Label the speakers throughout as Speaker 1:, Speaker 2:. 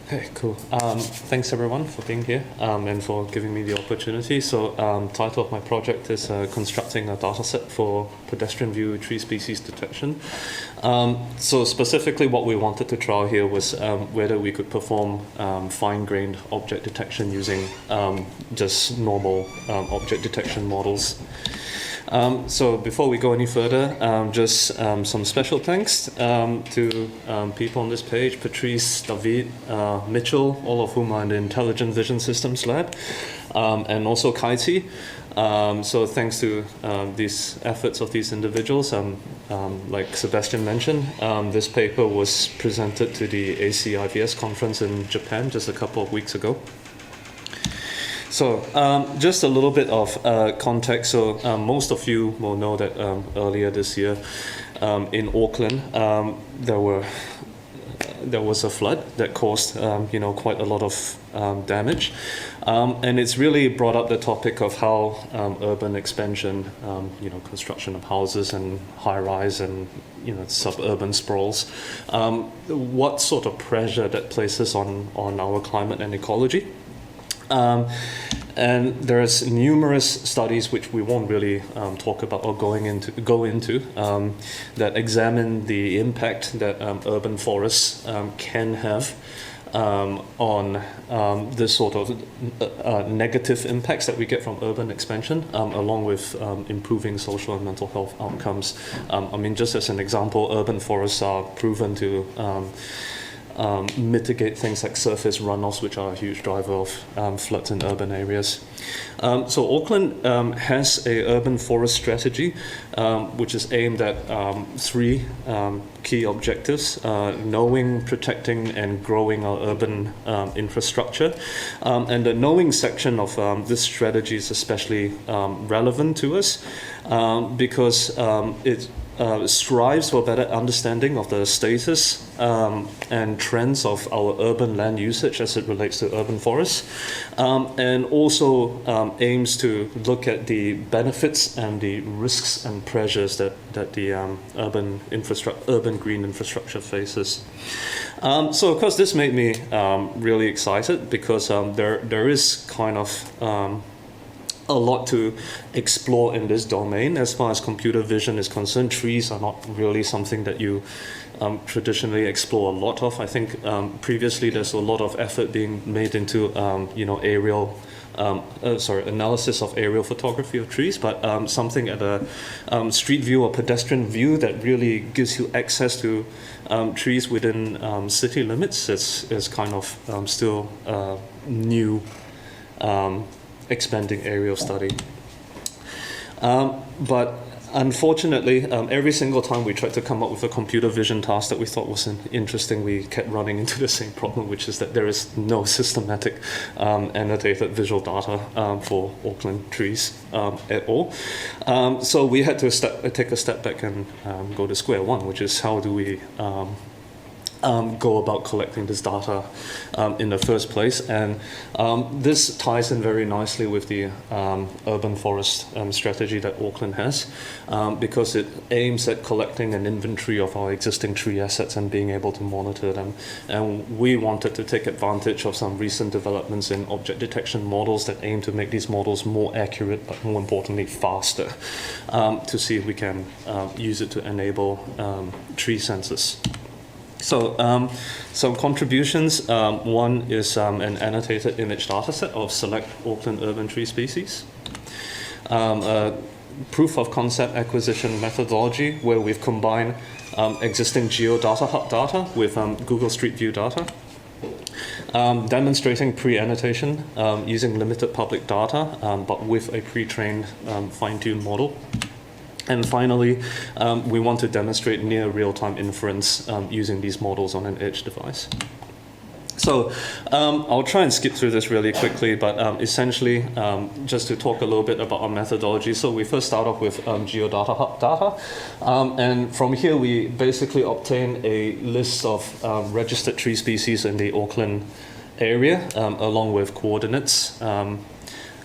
Speaker 1: Okay, cool. Thanks everyone for being here and for giving me the opportunity. So, title of my project is constructing a dataset for pedestrian-view tree species detection. So specifically what we wanted to try here was whether we could perform fine-grained object detection using just normal object detection models. So before we go any further, just some special thanks to people on this page, Patrice, David, Mitchell, all of whom are in the Intelligent Vision Systems Lab, and also Kaiti. So thanks to these efforts of these individuals, like Sebastian mentioned, this paper was presented to the ACIVS conference in Japan just a couple of weeks ago. So just a little bit of context. So most of you will know that earlier this year in Auckland there was a flood that caused quite a lot of damage, and it's really brought up the topic of how urban expansion, construction of houses and high-rise and suburban sprawls, what sort of pressure that places on our climate and ecology. And there's numerous studies which we won't really talk about or go into that examine the impact that urban forests can have on this sort of negative impacts that we get from urban expansion, along with improving social and mental health outcomes. Just as an example, urban forests are proven to mitigate things like surface runoffs, which are a huge driver of floods in urban areas. So Auckland has a urban forest strategy, which is aimed at three key objectives: knowing, protecting, and growing our urban infrastructure. And the knowing section of this strategy is especially relevant to us because it strives for better understanding of the status and trends of our urban land usage as it relates to urban forests, and also aims to look at the benefits and the risks and pressures that the urban green infrastructure faces. So of course this made me really excited because there is kind of a lot to explore in this domain. As far as computer vision is concerned, trees are not really something that you traditionally explore a lot of. I think previously there's a lot of effort being made into analysis of aerial photography of trees, but something at a street view or pedestrian view that really gives you access to trees within city limits is kind of still new expanding area of study. But unfortunately, every single time we tried to come up with a computer vision task that we thought was interesting, we kept running into the same problem, which is that there is no systematic annotated visual data for Auckland trees at all. So we had to take a step back and go to square one, which is how do we go about collecting this data in the first place. And this ties in very nicely with the urban forest strategy that Auckland has, because it aims at collecting an inventory of our existing tree assets and being able to monitor them. And we wanted to take advantage of some recent developments in object detection models that aim to make these models more accurate, but more importantly faster, to see if we can use it to enable tree census. So some contributions. One is an annotated image dataset of select Auckland urban tree species. A proof of concept acquisition methodology where we've combined existing Geodata Hub data with Google Street View data. Demonstrating pre-annotation using limited public data, but with a pre-trained fine-tuned model. And finally, we want to demonstrate near real-time inference using these models on an edge device. So I'll try and skip through this really quickly, but essentially, just to talk a little bit about our methodology. So we first start off with Geodata Hub data. And from here, we basically obtain a list of registered tree species in the Auckland area, along with coordinates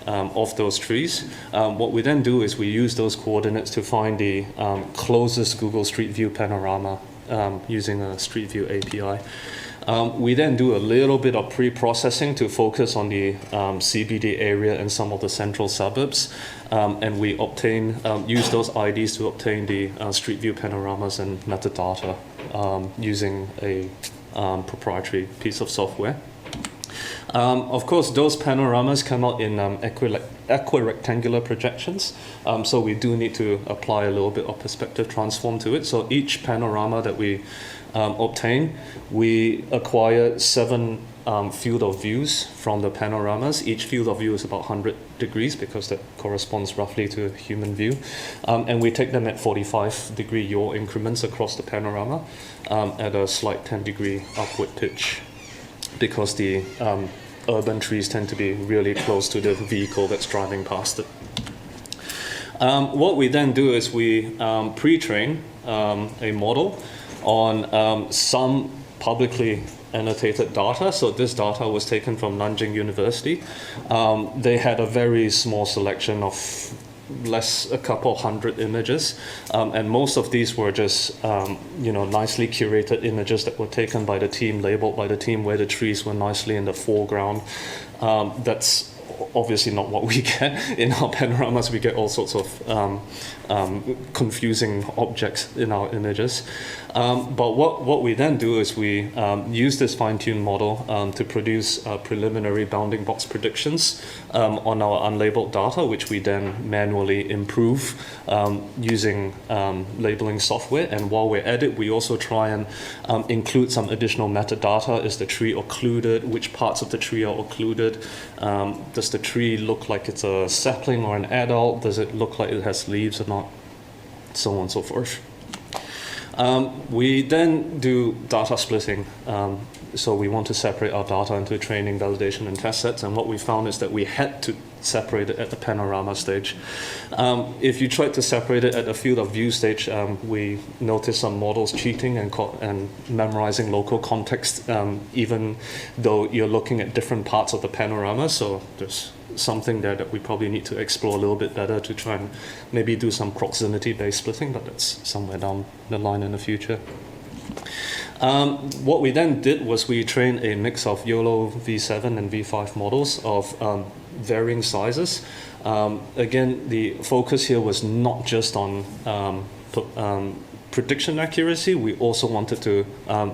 Speaker 1: of those trees. What we then do is we use those coordinates to find the closest Google Street View panorama using a Street View API. We then do a little bit of pre-processing to focus on the CBD area and some of the central suburbs, and we use those IDs to obtain the Street View panoramas and metadata using a proprietary piece of software. Of course, those panoramas come out in equirectangular projections, so we do need to apply a little bit of perspective transform to it. So each panorama that we obtain, we acquire 7 field of views from the panoramas. Each field of view is about 100 degrees because that corresponds roughly to a human view. And we take them at 45-degree yaw increments across the panorama at a slight 10-degree upward pitch, because the urban trees tend to be really close to the vehicle that's driving past it. What we then do is we pre-train a model on some publicly annotated data. So this data was taken from Nanjing University. They had a very small selection of a couple hundred images, and most of these were just nicely curated images that were taken by the team, labeled by the team, where the trees were nicely in the foreground. That's obviously not what we get in our panoramas. We get all sorts of confusing objects in our images. But what we then do is we use this fine-tuned model to produce preliminary bounding box predictions on our unlabeled data, which we then manually improve using labeling software. And while we're at it, we also try and include some additional metadata. Is the tree occluded? Which parts of the tree are occluded? Does the tree look like it's a sapling or an adult? Does it look like it has leaves or not? So on and so forth. We then do data splitting. So we want to separate our data into training, validation, and test sets. And what we found is that we had to separate it at the panorama stage. If you tried to separate it at the field of view stage, we noticed some models cheating and memorizing local context, even though you're looking at different parts of the panorama. So there's something there that we probably need to explore a little bit better to try and maybe do some proximity-based splitting, but that's somewhere down the line in the future. What we then did was we trained a mix of YOLO V7 and V5 models of varying sizes. Again, the focus here was not just on prediction accuracy. We also wanted to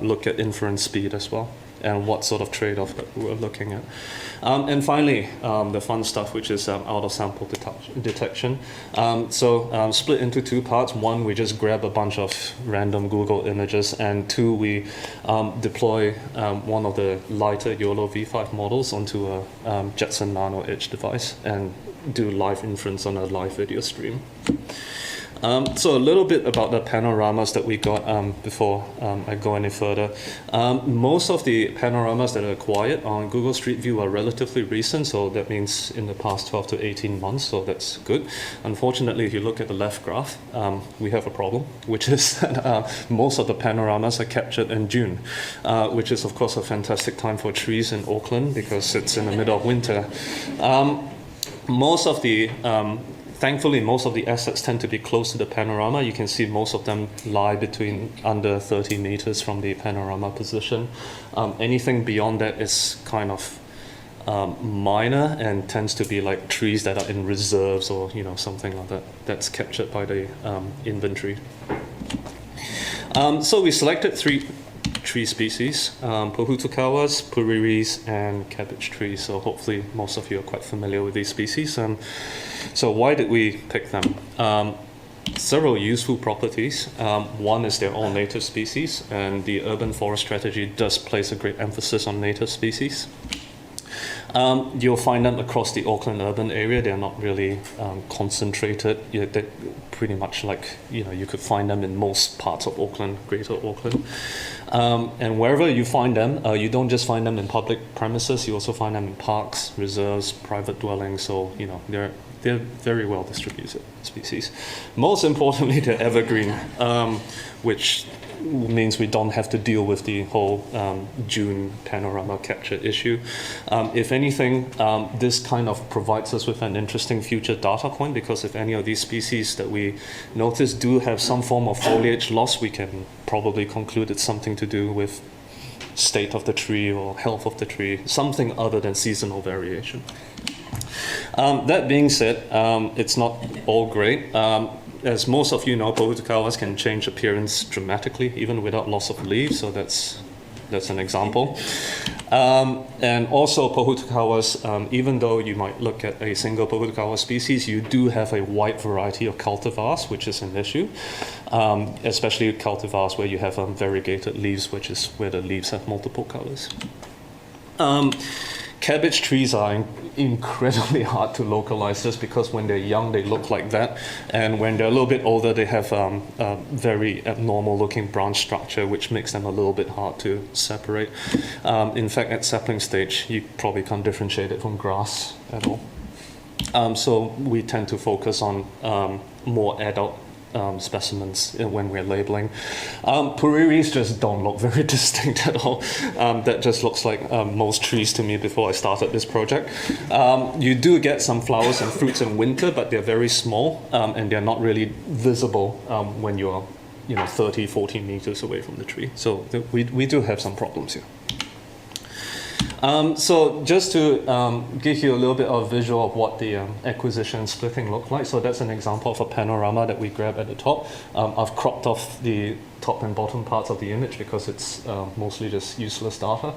Speaker 1: look at inference speed as well, and what sort of trade-off that we're looking at. And finally, the fun stuff, which is out-of-sample detection. So split into 2 parts. 1, we just grab a bunch of random Google images, and 2, we deploy one of the lighter YOLO V5 models onto a Jetson Nano Edge device and do live inference on a live video stream. So a little bit about the panoramas that we got before I go any further. Most of the panoramas that are acquired on Google Street View are relatively recent, so that means in the past 12 to 18 months, so that's good. Unfortunately, if you look at the left graph, we have a problem, which is that most of the panoramas are captured in June, which is of course a fantastic time for trees in Auckland because it's in the middle of winter. Thankfully, most of the assets tend to be close to the panorama. You can see most of them lie between under 30 meters from the panorama position. Anything beyond that is kind of minor and tends to be like trees that are in reserves or something like that that's captured by the inventory. So we selected 3 tree species, Pohutukawas, Puriris, and cabbage trees. So hopefully most of you are quite familiar with these species. So why did we pick them? Several useful properties. One is they're all native species, and the urban forest strategy does place a great emphasis on native species. You'll find them across the Auckland urban area. They're not really concentrated. They're pretty much like, you could find them in most parts of Auckland, Greater Auckland. And wherever you find them, you don't just find them in public premises, you also find them in parks, reserves, private dwellings, so they're very well distributed species. Most importantly, they're evergreen, which means we don't have to deal with the whole June panorama capture issue. If anything, this kind of provides us with an interesting future data point, because if any of these species that we notice do have some form of foliage loss, we can probably conclude it's something to do with state of the tree or health of the tree, something other than seasonal variation. That being said, it's not all great. As most of you know, pohutukawas can change appearance dramatically, even without loss of leaves, so that's an example. And also pohutukawas, even though you might look at a single pohutukawa species, you do have a wide variety of cultivars, which is an issue, especially cultivars where you have variegated leaves, which is where the leaves have multiple colors. Cabbage trees are incredibly hard to localize just because when they're young they look like that, and when they're a little bit older they have a very abnormal looking branch structure, which makes them a little bit hard to separate. In fact, at sapling stage you probably can't differentiate it from grass at all. So we tend to focus on more adult specimens when we're labeling. Puriris just don't look very distinct at all. That just looks like most trees to me before I started this project. You do get some flowers and fruits in winter, but they're very small and they're not really visible when you're 30, 40 meters away from the tree. So we do have some problems here. So just to give you a little bit of visual of what the acquisition splitting looked like. So that's an example of a panorama that we grab at the top. I've cropped off the top and bottom parts of the image because it's mostly just useless data.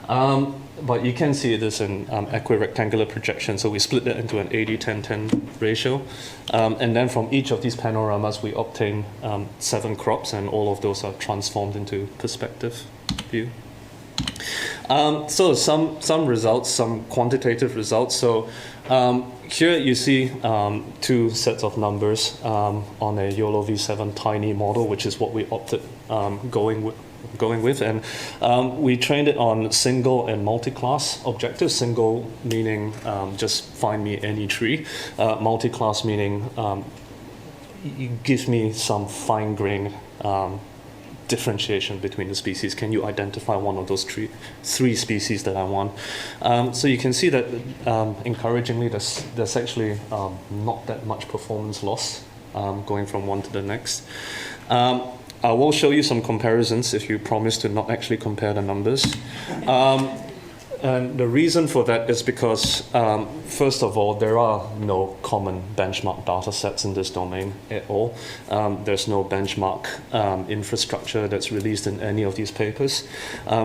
Speaker 1: But you can see this in equirectangular projection. So we split it into an 80-10-10 ratio. And then from each of these panoramas, we obtain 7 crops, and all of those are transformed into perspective view. So some results, some quantitative results. So here you see 2 sets of numbers on a YOLO V7 tiny model, which is what we opted going with. And we trained it on single and multi-class objectives. Single meaning just find me any tree. Multi-class meaning give me some fine-grained differentiation between the species. Can you identify one of those 3 species that I want? So you can see that encouragingly there's actually not that much performance loss going from one to the next. I will show you some comparisons if you promise to not actually compare the numbers. And the reason for that is because, first of all, there are no common benchmark data sets in this domain at all. There's no benchmark infrastructure that's released in any of these papers.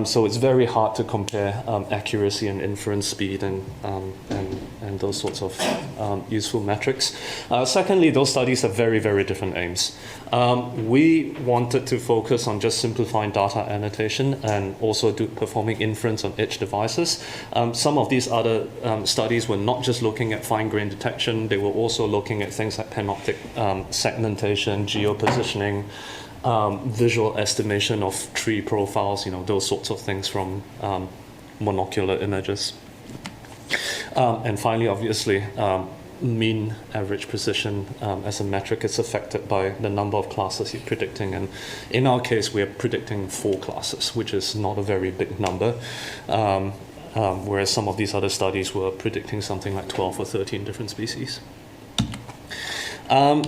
Speaker 1: So it's very hard to compare accuracy and inference speed and those sorts of useful metrics. Secondly, those studies have very, very different aims. We wanted to focus on just simplifying data annotation and also performing inference on edge devices. Some of these other studies were not just looking at fine-grained detection, they were also looking at things like panoptic segmentation, geopositioning, visual estimation of tree profiles, those sorts of things from monocular images. And finally, obviously, mean average precision as a metric is affected by the number of classes you're predicting, and in our case we're predicting 4 classes, which is not a very big number, whereas some of these other studies were predicting something like 12 or 13 different species.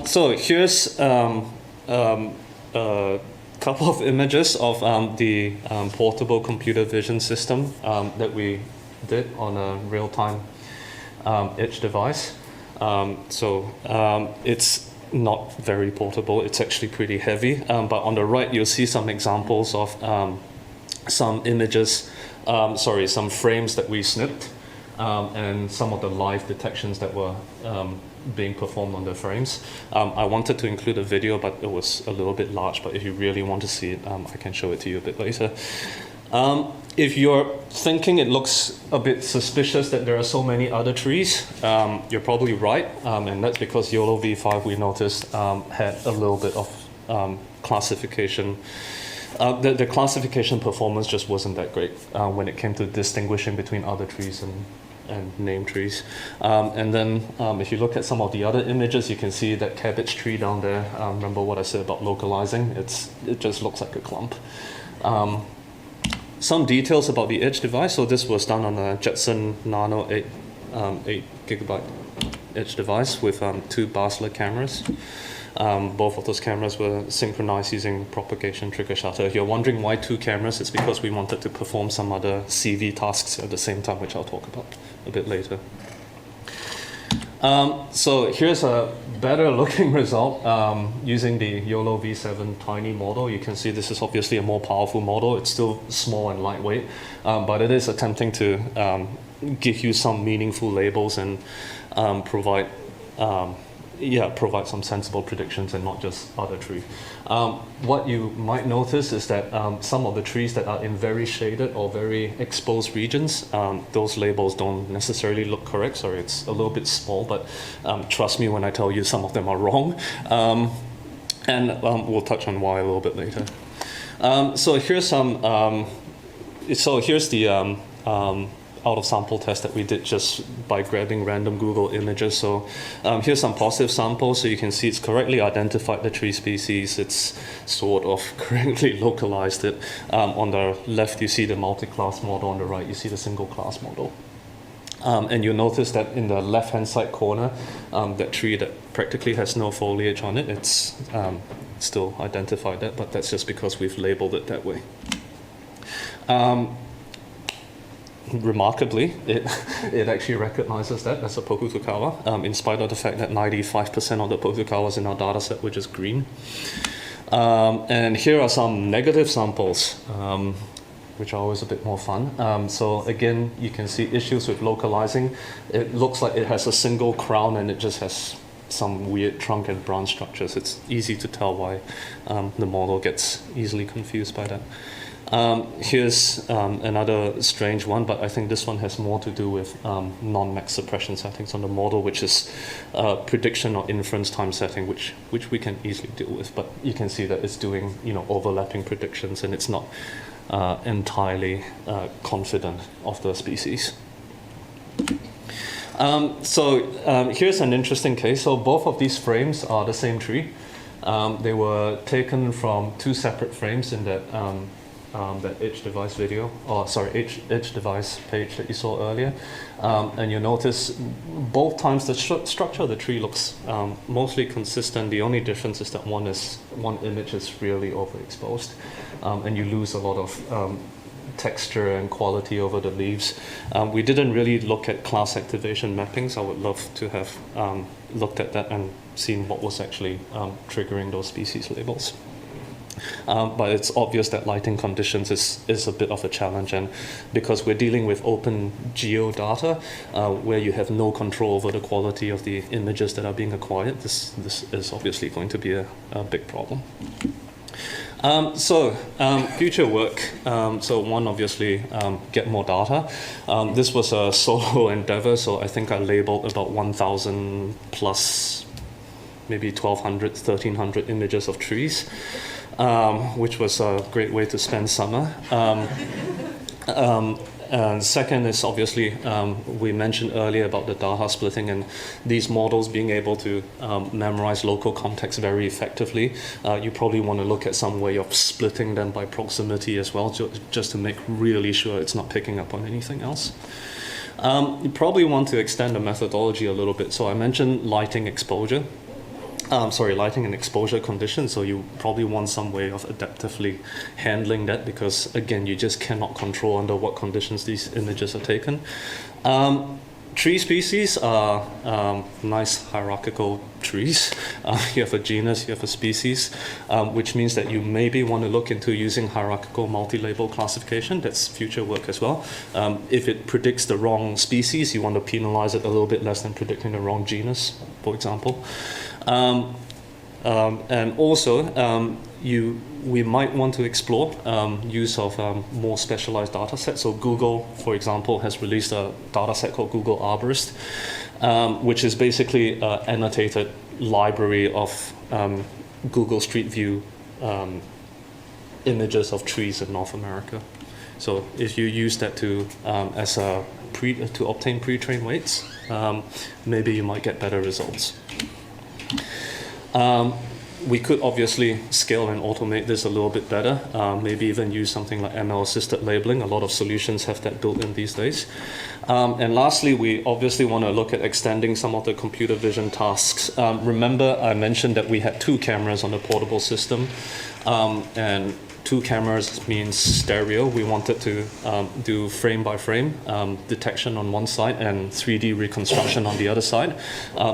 Speaker 1: So here's a couple of images of the portable computer vision system that we did on a real-time edge device. It's not very portable, it's actually pretty heavy, but on the right you'll see some examples of some images, some frames that we snipped, and some of the live detections that were being performed on the frames. I wanted to include a video, but it was a little bit large, but if you really want to see it, I can show it to you a bit later. If you're thinking it looks a bit suspicious that there are so many other trees, you're probably right, and that's because YOLO V5 we noticed had a little bit of classification. The classification performance just wasn't that great when it came to distinguishing between other trees and name trees. And then if you look at some of the other images, you can see that cabbage tree down there. Remember what I said about localizing? It just looks like a clump. Some details about the edge device. So this was done on a Jetson Nano 8 gigabyte edge device with 2 Basler cameras. Both of those cameras were synchronized using propagation trigger shutter. If you're wondering why 2 cameras, it's because we wanted to perform some other CV tasks at the same time, which I'll talk about a bit later. So here's a better looking result using the YOLO V7 tiny model. You can see this is obviously a more powerful model. It's still small and lightweight, but it is attempting to give you some meaningful labels and provide some sensible predictions and not just arbitrary. What you might notice is that some of the trees that are in very shaded or very exposed regions, those labels don't necessarily look correct. Sorry, it's a little bit small, but trust me when I tell you some of them are wrong. And we'll touch on why a little bit later. So here's the out of sample test that we did just by grabbing random Google images. So here's some positive samples. So you can see it's correctly identified the tree species. It's sort of correctly localized it. On the left, you see the multi-class model. On the right, you see the single class model. And you'll notice that in the left-hand side corner, that tree that practically has no foliage on it, it's still identified that, but that's just because we've labeled it that way. Remarkably, it actually recognizes that as a pohutukawa, in spite of the fact that 95% of the pohutukawas in our data set were just green. And here are some negative samples, which are always a bit more fun. So again, you can see issues with localizing. It looks like it has a single crown and it just has some weird trunk and branch structures. It's easy to tell why the model gets easily confused by that. Here's another strange one, but I think this one has more to do with non-max suppression settings on the model, which is prediction or inference time setting, which we can easily deal with. But you can see that it's doing overlapping predictions, and it's not entirely confident of the species. So here's an interesting case. So both of these frames are the same tree. They were taken from 2 separate frames in that edge device video, edge device page that you saw earlier. And you'll notice both times the structure of the tree looks mostly consistent. The only difference is that one image is really overexposed, and you lose a lot of texture and quality over the leaves. We didn't really look at class activation mappings. I would love to have looked at that and seen what was actually triggering those species labels. But it's obvious that lighting conditions is a bit of a challenge, and because we're dealing with open geo data where you have no control over the quality of the images that are being acquired, this is obviously going to be a big problem. Future work. So one, obviously, get more data. This was a solo endeavor, so I think I labeled about 1,000 plus, maybe 1,200, 1,300 images of trees. Which was a great way to spend summer. And second is obviously, we mentioned earlier about the data splitting and these models being able to memorize local context very effectively. You probably want to look at some way of splitting them by proximity as well, just to make really sure it's not picking up on anything else. You probably want to extend the methodology a little bit. So I mentioned lighting exposure. Lighting and exposure conditions, so you probably want some way of adaptively handling that, because again, you just cannot control under what conditions these images are taken. Tree species are nice hierarchical trees. You have a genus, you have a species, which means that you maybe want to look into using hierarchical multi-label classification. That's future work as well. If it predicts the wrong species, you want to penalize it a little bit less than predicting the wrong genus, for example. And also, we might want to explore use of more specialized data sets. So Google, for example, has released a data set called Google Arborist, which is basically an annotated library of Google Street View images of trees in North America. So if you use that to to obtain pre-trained weights, maybe you might get better results. We could obviously scale and automate this a little bit better, maybe even use something like ML-assisted labeling. A lot of solutions have that built in these days. And lastly, we obviously want to look at extending some of the computer vision tasks. Remember, I mentioned that we had 2 cameras on the portable system, and 2 cameras means stereo. We wanted to do frame-by-frame detection on one side and 3D reconstruction on the other side.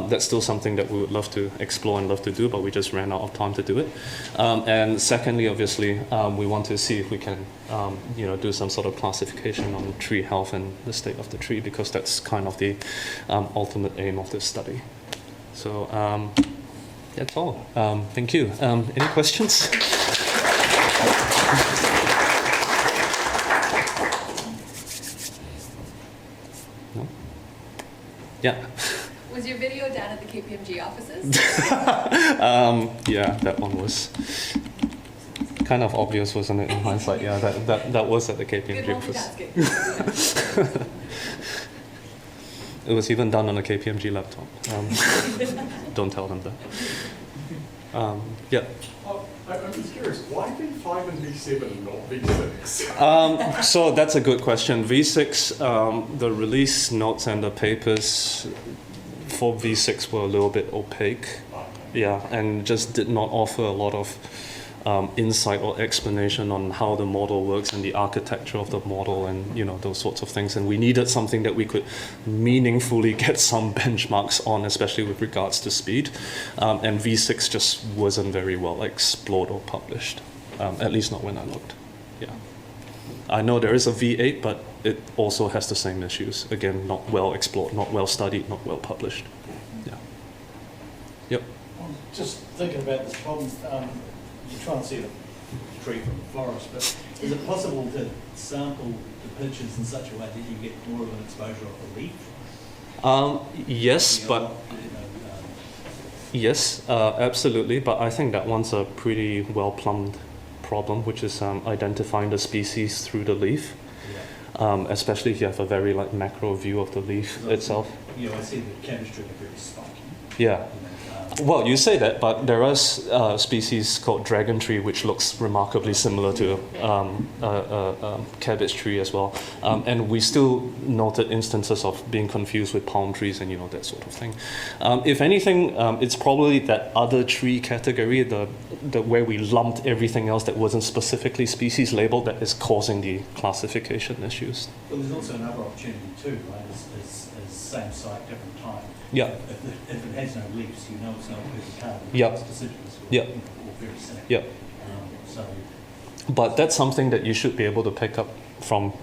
Speaker 1: That's still something that we would love to explore and love to do, but we just ran out of time to do it. And secondly, obviously, we want to see if we can do some sort of classification on tree health and the state of the tree, because that's kind of the ultimate aim of this study. So that's all. Thank you. Any questions? No? Yeah.
Speaker 2: Was your video down at the KPMG offices?
Speaker 1: Yeah, that one was kind of obvious, wasn't it, in hindsight? Yeah, that was at the KPMG office. It was even done on a KPMG laptop. Don't tell them that. Yeah.
Speaker 3: I'm just curious, why V5 and V7 and not V6?
Speaker 1: So that's a good question. V6, the release notes and the papers for V6 were a little bit opaque. Yeah, and just did not offer a lot of insight or explanation on how the model works and the architecture of the model and those sorts of things. And we needed something that we could meaningfully get some benchmarks on, especially with regards to speed. And V6 just wasn't very well explored or published, at least not when I looked. Yeah, I know there is a V8, but it also has the same issues. Again, not well explored, not well studied, not well published. Yeah. Yep.
Speaker 4: I'm just thinking about this problem. You try and see the tree from the forest, but is it possible to sample the pictures in such a way that you get more of an exposure of the leaf?
Speaker 1: Yes, but yes, absolutely. But I think that one's a pretty well-plumbed problem, which is identifying the species through the leaf. Yeah. Especially if you have a very macro view of the leaf itself.
Speaker 4: I see the chemistry are very spiky.
Speaker 1: Yeah. Well, you say that, but there are species called dragon tree, which looks remarkably similar to cabbage tree as well. And we still noted instances of being confused with palm trees and that sort of thing. If anything, it's probably that other tree category, the where we lumped everything else that wasn't specifically species labeled, that is causing the classification issues.
Speaker 4: Well, there's also another opportunity too, right? As same site, different time.
Speaker 1: Yeah.
Speaker 4: If it has no leaves, it's not a perfect carbon.
Speaker 1: Yeah.
Speaker 4: It's deciduous or,
Speaker 1: yeah.
Speaker 4: Or very cynic.
Speaker 1: Yeah. But that's something that you should be able to pick up from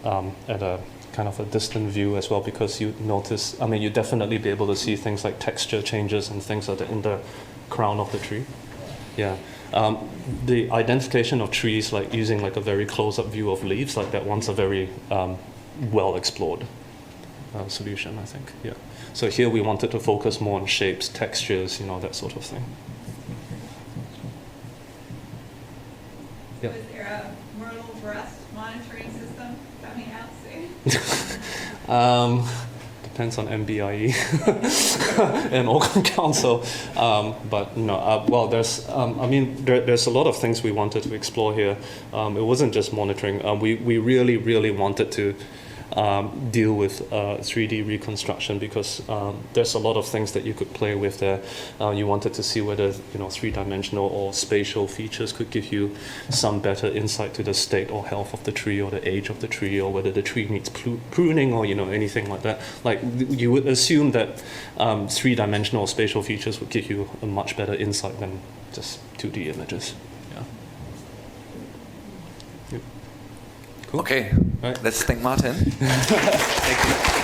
Speaker 1: at a kind of a distant view as well, because you notice, you definitely be able to see things like texture changes and things like that in the crown of the tree. Yeah. The identification of trees, using a very close-up view of leaves, that one's a very well-explored solution, I think. Yeah. So here we wanted to focus more on shapes, textures, that sort of thing.
Speaker 5: So is there a myrtle breast monitoring system coming out soon?
Speaker 1: Depends on MBIE and Organ Council. But no, well, there's a lot of things we wanted to explore here. It wasn't just monitoring. We really, really wanted to deal with 3D reconstruction, because there's a lot of things that you could play with there. You wanted to see whether 3-dimensional or spatial features could give you some better insight to the state or health of the tree or the age of the tree, or whether the tree needs pruning or anything like that. You would assume that 3-dimensional spatial features would give you a much better insight than just 2D images.
Speaker 6: Okay,
Speaker 1: right.
Speaker 6: Let's thank Martin. Thank you.